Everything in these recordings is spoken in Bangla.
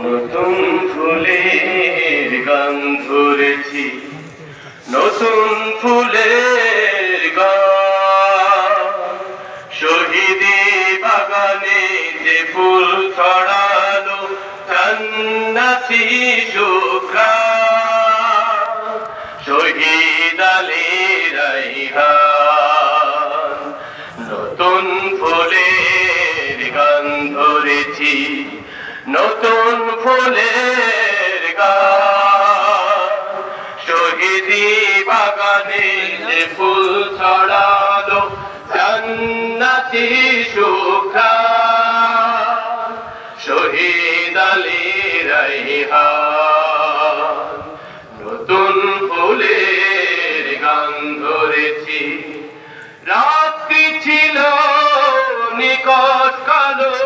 নতুন ফুলের গান ধরেছি, নতুন ফুলের গান, শহীদি বাগানে যে ফুল ছড়ালো জান্নাতি সুঘ্রাণ, শহীদ আলী রায়হান। নতুন ফুলের গান ধরেছি, নতুন ফুলের গান, শহীদি বাগানে যে ফুল ছড়ালো জান্নাতি সুঘ্রাণ, শহীদ আলী রায়হান। নতুন ফুলের গান ধরেছি, রাত্রি ছিল নিকট কালো,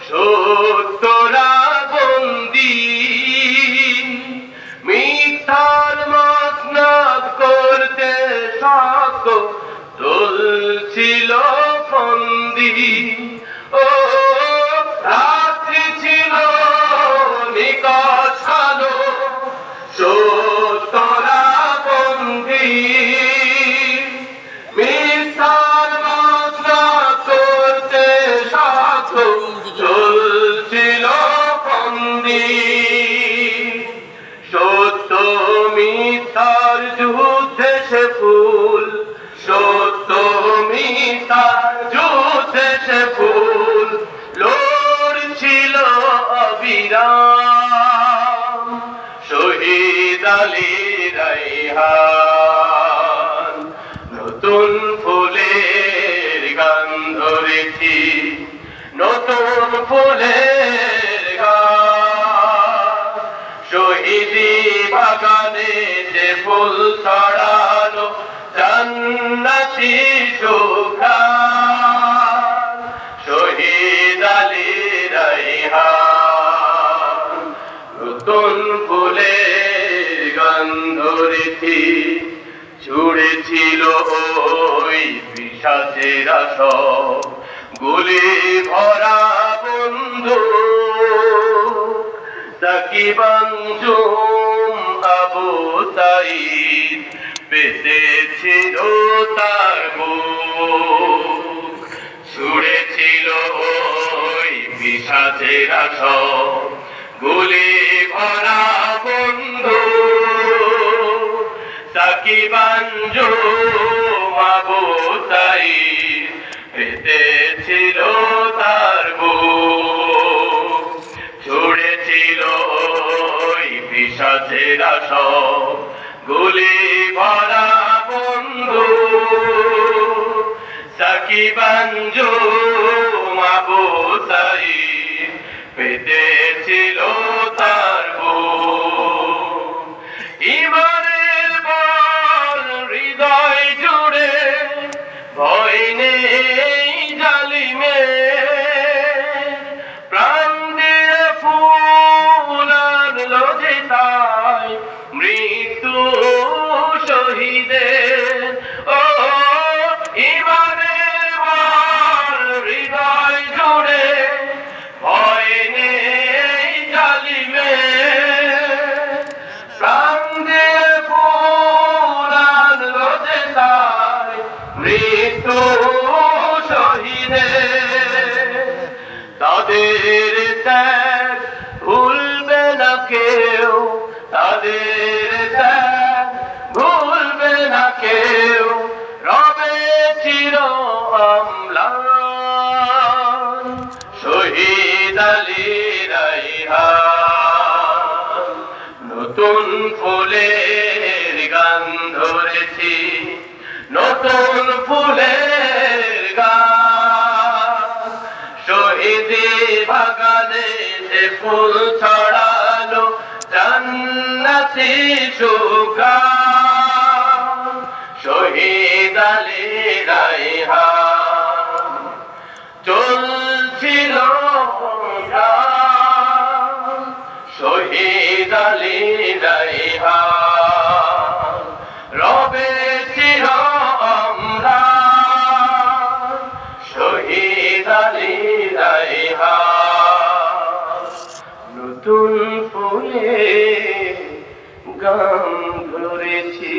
সত্যরা বন্দী, মিথ্যার মসনদ করতে সত্য চলছিল ফন্দি। ও রাত্রি ছিল নিকট কালো, সত্যরা বন্দী, মিথ্যার মসনদ করতে সত্য চলছিল ফন্দি। সত্য মিথ্যার যুদ্ধে সে ফুল, সত্য মিথ্যার যুদ্ধে সে ফুল লড়ছিল অবিরাম, শহীদ আলী রায়হান। নতুন ফুলের গান ধরেছি, নতুন ফুলের গান, শহীদি বাগানে যে ফুল ছড়ালো জান্নাতি সুঘ্রাণ, শহীদ আলী রায়হান। নতুন ফুলের গান ধরেছি, ছুড়েছিল ওই পিশাচেরা সব গুলি ভরা বন্দুক, সাকিব আঞ্জুম আবু সাঈদ বেঁচেছিল তার বুক। ছুড়েছিল ওই পিশাচেরা সব গুলি ভরা বন্দুক, সাকিব আঞ্জুম আবু সাঈদ বেঁচেছিল তার বুক। ছুড়েছিল ওই পিশাচেরা সব গুলি ভরা বন্দুক, সাকিব আঞ্জুম আবু সাঈদ বেঁচেছিল তার বুক। ইমানের বল হৃদয় জুড়ে, ভয় নেই জালিমে, প্রাণ দিয়ে ফুল আনলো যে তাই মৃত্যু শহীদের। ও ইমানের বল হৃদয় জুড়ে, ভয় নেই জালিমে, প্রাণ দিয়ে ফুল আনলো যে তাই মৃত্যু শহীদের। তাদের ত্যাগ ভুলবে না কেউ, তাদের ত্যাগ ভুলবে না কেউ, রবে চির অম্লান, শহীদ আলী রায়হান। নতুন ফুলের গান ধরেছি, নতুন ফুলের গান, শহীদি বাগানে যে ফুল ছড়ালো জান্নাতি সুঘ্রাণ, শহীদ আলী রায়হান। চলছিল শহীদ আলী রায়হান। নতুন ফুলে গান ধরেছি।